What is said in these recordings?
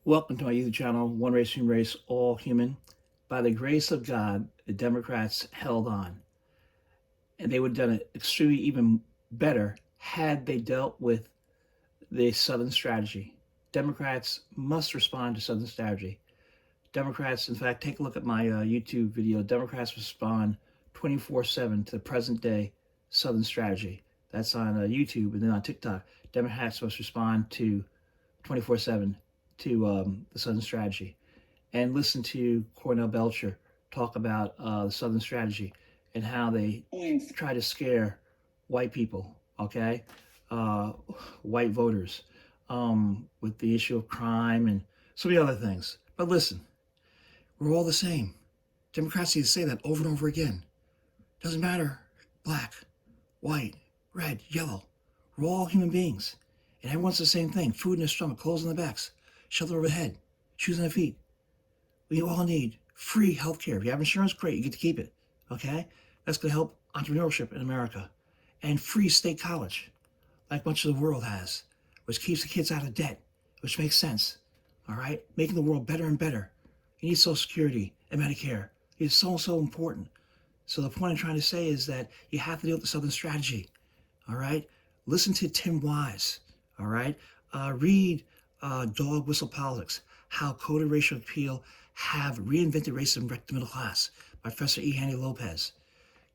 Welcome to my YouTube channel, One Race, Human Race, All Human. By the grace of God, the Democrats held on. And they would have done it extremely even better had they dealt with the Southern strategy. Democrats must respond to Southern strategy. Democrats, in fact, take a look at my YouTube video. Democrats respond 24/7 to the present day Southern strategy. That's on YouTube, and then on TikTok. Democrats must respond to 24/7 to the Southern strategy. And listen to Cornell Belcher talk about the Southern strategy and how they try to scare white people, okay? White voters, with the issue of crime and so many other things. But listen, we're all the same. Democrats need to say that over and over again. Doesn't matter, black, white, red, yellow. We're all human beings. And everyone's the same thing. Food in their stomach, clothes on their backs, shelter over the head, shoes on their feet. We all need free health care. If you have insurance, great, you get to keep it, okay? That's going to help entrepreneurship in America. And free state college, like much of the world has, which keeps the kids out of debt, which makes sense, all right? Making the world better and better. You need Social Security and Medicare. It's so, so important. So the point I'm trying to say is that you have to deal with the Southern strategy, all right? Listen to Tim Wise, all right? Read Dog Whistle Politics, How Coded Racial Appeal Have Reinvented Racism and Wrecked the Middle Class by Professor E. Hanny Lopez.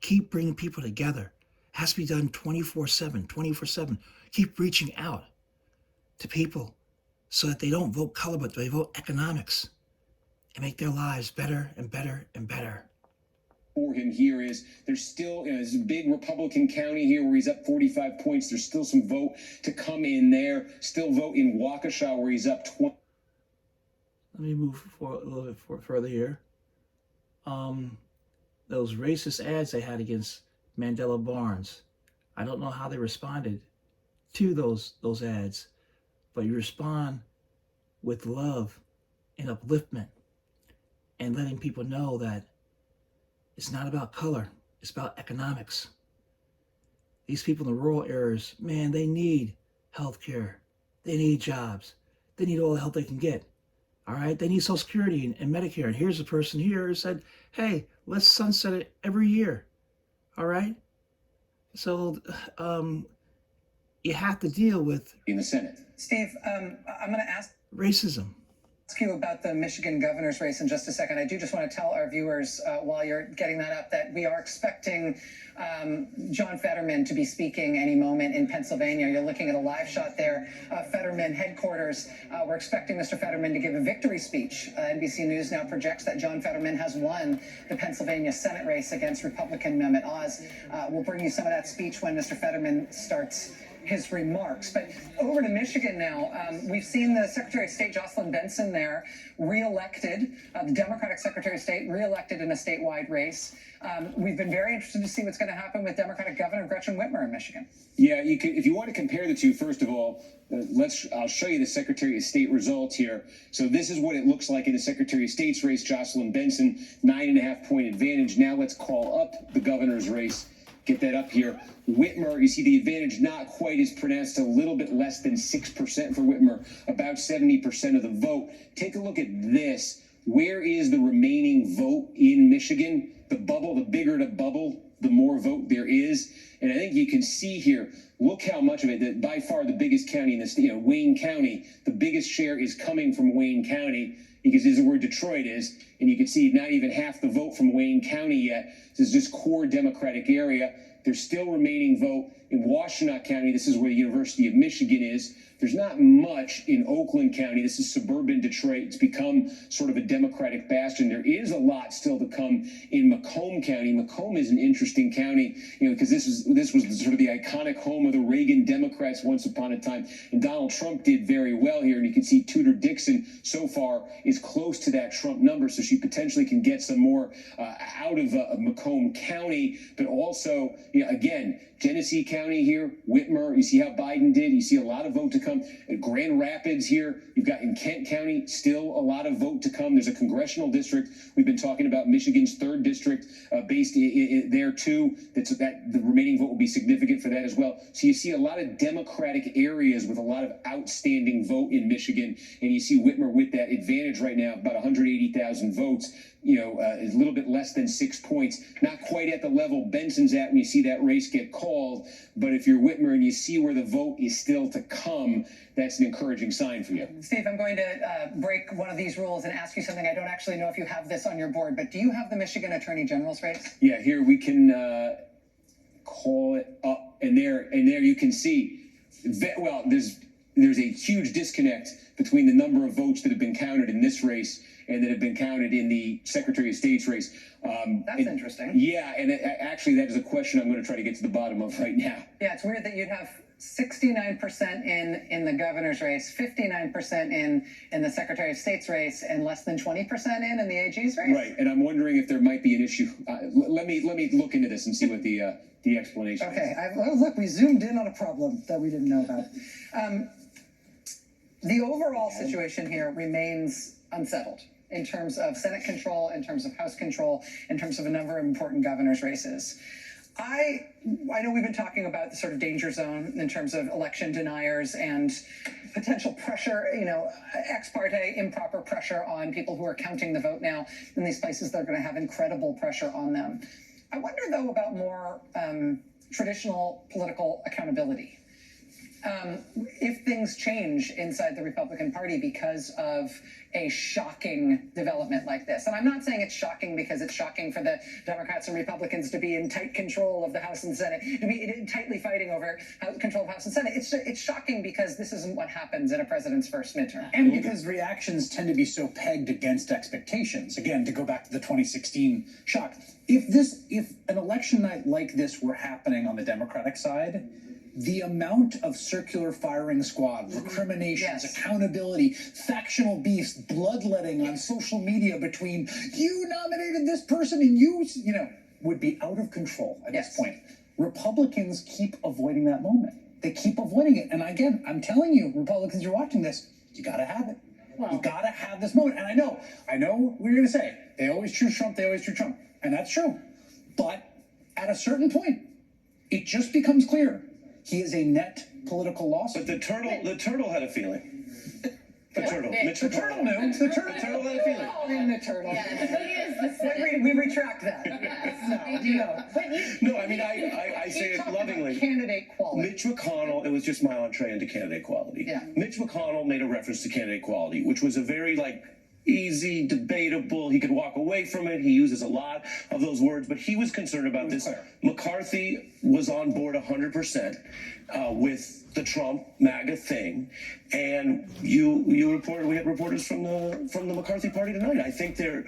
Keep bringing people together. It has to be done 24/7, 24/7. Keep reaching out to people so that they don't vote color, but they vote economics and make their lives better and better and better. For him here is there's still, there's a big Republican county here where he's up 45 points. There's still some vote to come in there. Still vote in Waukesha where he's up 20. Let me move forward a little bit further here. Those racist ads they had against Mandela Barnes. I don't know how they responded to those ads, but you respond with love and upliftment and letting people know that it's not about color, it's about economics. These people in the rural areas, man, they need health care. They need jobs. They need all the help they can get. All right, they need Social Security and Medicare. And here's a person here who said, hey, let's sunset it every year. All right? So you have to deal with in the Senate. Steve, I'm going to ask racism. You about the Michigan governor's race in just a second. I do just want to tell our viewers while you're getting that up that we are expecting John Fetterman to be speaking any moment in Pennsylvania. You're looking at a live shot there. Fetterman headquarters. We're expecting Mr. Fetterman to give a victory speech. NBC News now projects that John Fetterman has won the Pennsylvania Senate race against Republican Mehmet Oz. We'll bring you some of that speech when Mr. Fetterman starts his remarks. But over to Michigan now. We've seen the Secretary of State Jocelyn Benson there reelected, the Democratic Secretary of State reelected in a statewide race. We've been very interested to see what's going to happen with Democratic Governor Gretchen Whitmer in Michigan. Yeah, you can, if you want to compare the two, first of all, I'll show you the Secretary of State results here. So this is what it looks like in the Secretary of State's race. Jocelyn Benson, 9.5-point advantage. Now let's call up the governor's race. Get that up here. Whitmer, you see the advantage not quite as pronounced, a little bit less than 6% for Whitmer, about 70% of the vote. Take a look at this. Where is the remaining vote in Michigan? The bubble, the bigger the bubble, the more vote there is. And I think you can see here, look how much of it, that by far the biggest county in the state, Wayne County, the biggest share is coming from Wayne County, because this is where Detroit is, and you can see not even half the vote from Wayne County yet. This is just core Democratic area. There's still remaining vote in Washtenaw County. This is where the University of Michigan is. There's not much in Oakland County. This is suburban Detroit. It's become sort of a Democratic bastion. There is a lot still to come in Macomb County. Macomb is an interesting county, because this was sort of the iconic home of the Reagan Democrats once upon a time. And Donald Trump did very well here. And you can see Tudor Dixon so far is close to that Trump number, so she potentially can get some more out of Macomb County. But also, again, Genesee County. County here, Whitmer, you see how Biden did. You see a lot of vote to come. At Grand Rapids here, you've got in Kent County, still a lot of vote to come. There's a congressional district. We've been talking about Michigan's 3rd district based there too. That the remaining vote will be significant for that as well. So you see a lot of Democratic areas with a lot of outstanding vote in Michigan, and you see Whitmer with that advantage right now, about 180,000 votes. Is a little bit less than 6 points. Not quite at the level Benson's at when you see that race get called. But if you're Whitmer and you see where the vote is still to come, that's an encouraging sign for you. Steve, I'm going to break one of these rules and ask you something. I don't actually know if you have this on your board, but do you have the Michigan Attorney General's race? Yeah, here we can call it up, and there you can see. Well, there's a huge disconnect between the number of votes that have been counted in this race and that have been counted in the Secretary of State's race. That's interesting. Yeah, and actually that is a question I'm going to try to get to the bottom of right now. Yeah, it's weird that you'd have 69% in the governor's race, 59% in the Secretary of State's race, and less than 20% in the AG's race. Right, and I'm wondering if there might be an issue. Let me look into this and see what the explanation is. Okay, look, we zoomed in on a problem that we didn't know about. The overall situation here remains unsettled in terms of Senate control, in terms of House control, in terms of a number of important governor's races. I know we've been talking about the sort of danger zone in terms of election deniers and potential pressure, ex parte improper pressure on people who are counting the vote now in these places that are going to have incredible pressure on them. I wonder, though, about more traditional political accountability. If things change inside the Republican Party because of a shocking development like this, and I'm not saying it's shocking because it's shocking for the Democrats and Republicans to be in tight control of the House and Senate, to be tightly fighting over control of House and Senate. It's shocking because this isn't what happens in a president's first midterm. And because reactions tend to be so pegged against expectations. Again, to go back to the 2016 shock. If an election night like this were happening on the Democratic side, the amount of circular firing squad, recriminations, accountability, factional beefs, bloodletting on social media between you nominated this person and you would be out of control at this point. Republicans keep avoiding that moment. They keep avoiding it. And again, I'm telling you, Republicans, you're watching this, you got to have it. Well, you got to have this moment. And I know what you're going to say. They always choose Trump. And that's true. But at a certain point, it just becomes clear. He is a net political loss. But the turtle had a feeling. The turtle. The turtle knew. The turtle had a feeling. The turtle. Yes, we retract that. Yes, No, I mean, I say it lovingly. Candidate quality. Mitch McConnell, it was just my entree into candidate quality. Yeah. Mitch McConnell made a reference to candidate quality, which was a very, easy, debatable. He could walk away from it. He uses a lot of those words, but he was concerned about this. McCarthy was on board 100% with the Trump MAGA thing, and you reported. We had reporters from the McCarthy party tonight. I think there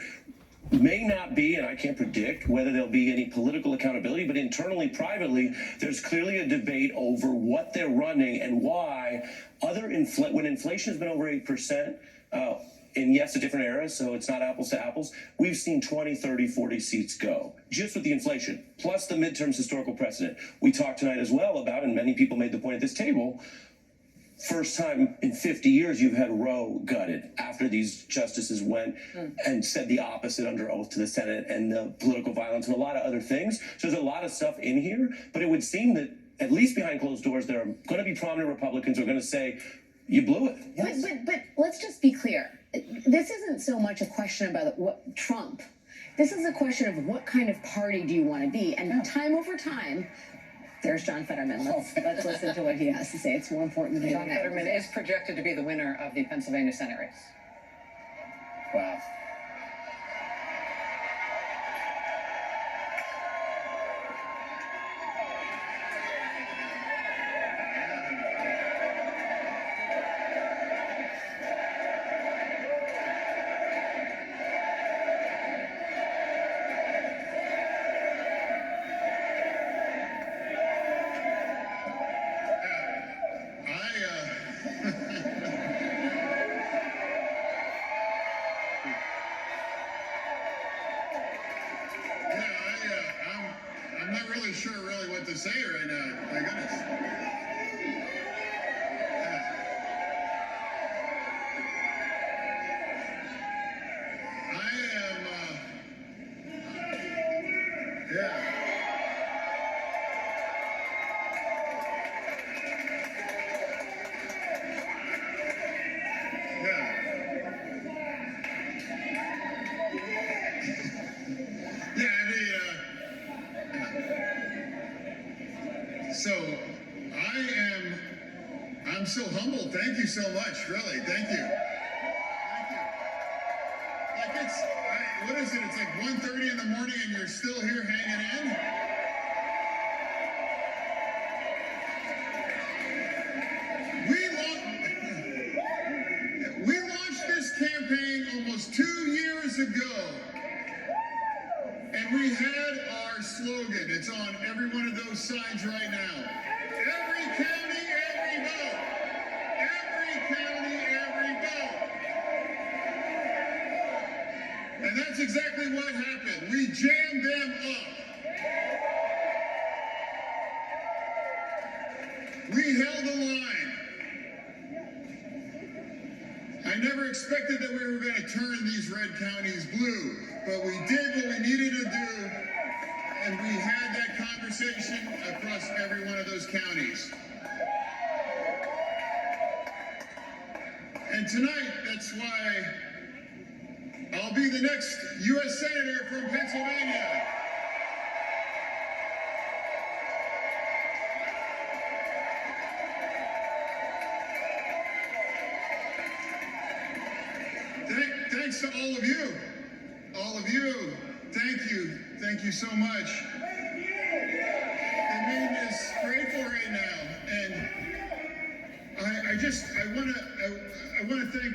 may not be, and I can't predict whether there'll be any political accountability, but internally, privately, there's clearly a debate over what they're running and why. When inflation has been over 8%. And yes, a different era, so it's not apples to apples. We've seen 20, 30, 40 seats go, just with the inflation, plus the midterms historical precedent. We talked tonight as well about, and many people made the point at this table, first time in 50 years you've had Roe gutted after these justices went and said the opposite under oath to the Senate and the political violence and a lot of other things. So there's a lot of stuff in here, but it would seem that at least behind closed doors, there are going to be prominent Republicans who are going to say, you blew it. Yes. But let's just be clear. This isn't so much a question about what Trump. This is a question of what kind of party do you want to be? And time over time, there's John Fetterman. Let's listen to what he has to say. It's more important than John Fetterman is projected to be the winner of the Pennsylvania Senate race. Wow. I'm not really sure what to say right now. I gotta Yeah. Yeah, so I'm so humbled. Thank you so much, really. Thank you. Thank you. Like what is it? It's like 1:30 in the morning and you're still here hanging in? We launched this campaign almost 2 years ago. And we had our slogan. It's on every one of those signs right now. Every county, every vote. Every county, every vote. And that's exactly what happened. We jammed them up. We held the line. I never expected that we were going to turn these red counties blue, but we did what we needed to do, and we had that conversation across every one of those counties. And tonight, that's why I'll be the next U.S. Senator from Pennsylvania. Thanks to all of you. All of you. Thank you. Thank you so much. The name is grateful right now. And I want to thank,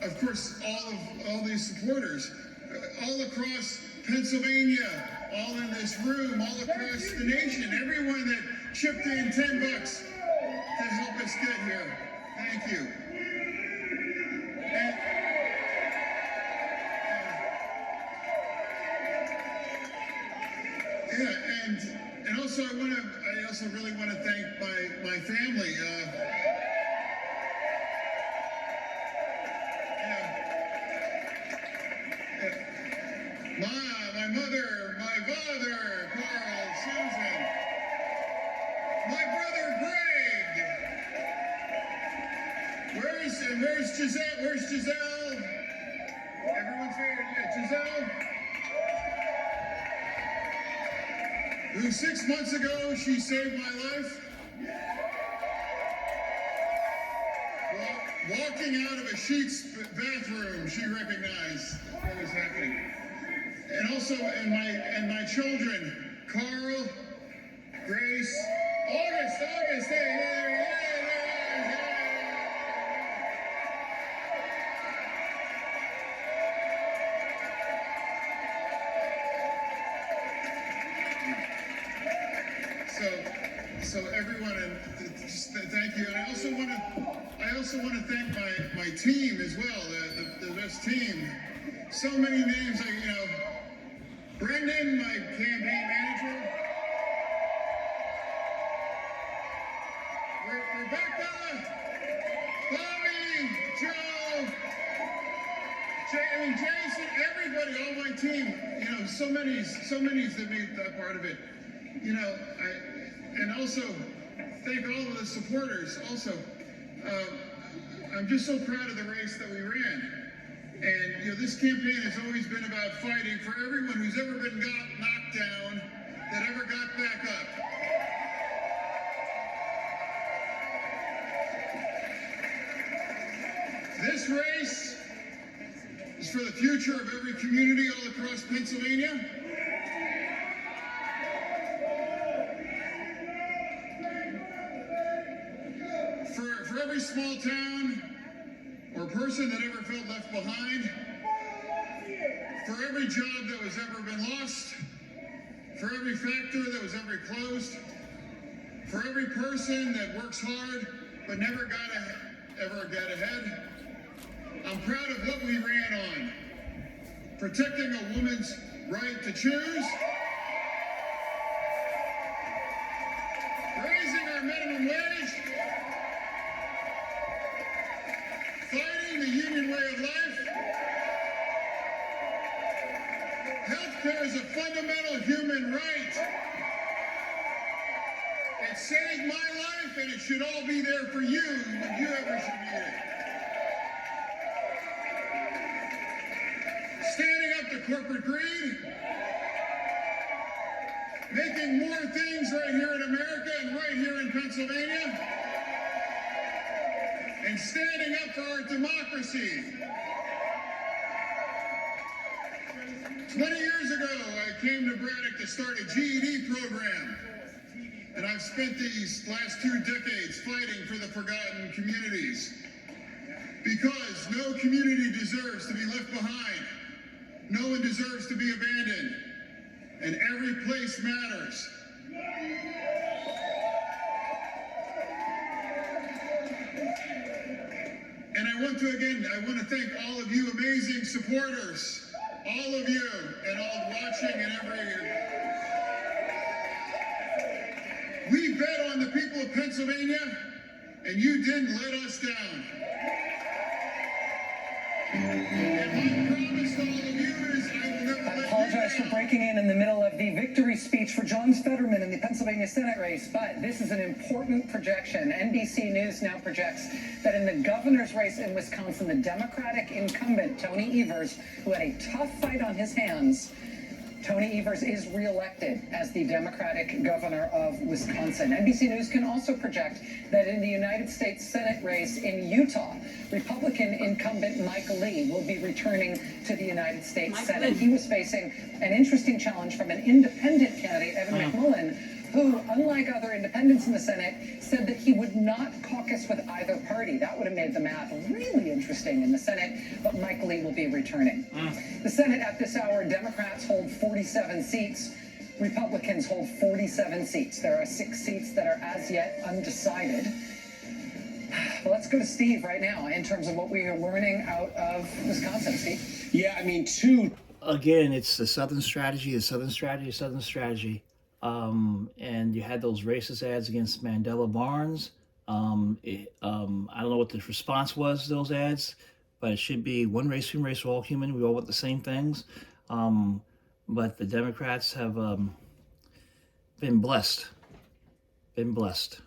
of course, all these supporters all across Pennsylvania, all in this room, all across the nation, everyone that chipped in $10 to help us get here. Thank you. And also I also really want to thank my family. My mother, my father, Carl, Susan, my brother Greg. Where's Giselle? Where's Giselle? Everyone's here. Yeah, Giselle. Who 6 months ago, she saved my life. Walking out of a Sheets bathroom, she recognized what was happening. And also, and my children, Carl, Grace, August, hey. So everyone, and just thank you. And I also want to thank my team as well, the best team. So many names, Brendan, my campaign manager, Rebecca, Bobby, Joe, Jason, everybody, all my team. So many that made that part of it. And also, thank all of the supporters. Also, I'm just so proud of the race that we ran. And, this campaign has always been about fighting for everyone who's ever been knocked down, that ever got back up. This race is for the future of every community all across Pennsylvania. For every small town or person that ever felt left behind, for every job that was ever been lost, for every factory that was ever closed, for every person that works hard but never ever got ahead. I'm proud of what we ran on. Protecting a woman's right to choose, raising our minimum wage, fighting the union way of life, Healthcare is a fundamental human right. It saved my life, and it should all be there for you when you ever should need it. Standing up to corporate greed, making more things right here in America and right here in Pennsylvania, and standing up for our democracy. 20 years ago, I came to Braddock to start a GED program. And I've spent these last 2 decades fighting for the forgotten communities. Because no community deserves to be left behind. No one deserves to be abandoned. And every place matters. And I want to thank all of you amazing supporters. All of you and all watching and every. We bet on the people of Pennsylvania, and you didn't let us down. And my promise to all of you is I will never let you Apologize for down. breaking in the middle of the victory speech for John Fetterman in the Pennsylvania Senate race, but this is an important projection. NBC News now projects that in the governor's race in Wisconsin, the Democratic incumbent, Tony Evers, who had a tough fight on his hands, Tony Evers is reelected as the Democratic governor of Wisconsin. NBC News can also project that in the United States Senate race in Utah, Republican incumbent Mike Lee will be returning to the United States Senate. He was facing an interesting challenge from an independent candidate, Evan McMullen, who, unlike other independents in the Senate, said that he would not caucus with either party. That would have made the math really interesting in the Senate, but Mike Lee will be returning. The Senate at this hour, Democrats hold 47 seats. Republicans hold 47 seats. There are 6 seats that are as yet undecided. Well, let's go to Steve right now in terms of what we are learning out of Wisconsin. Steve? Yeah, I mean, two. Again, it's the Southern strategy, the Southern strategy, Southern strategy. And you had those racist ads against Mandela Barnes. I don't know what the response was to those ads, but it should be one race, human race, we're all human. We all want the same things. But the Democrats have been blessed. Been blessed.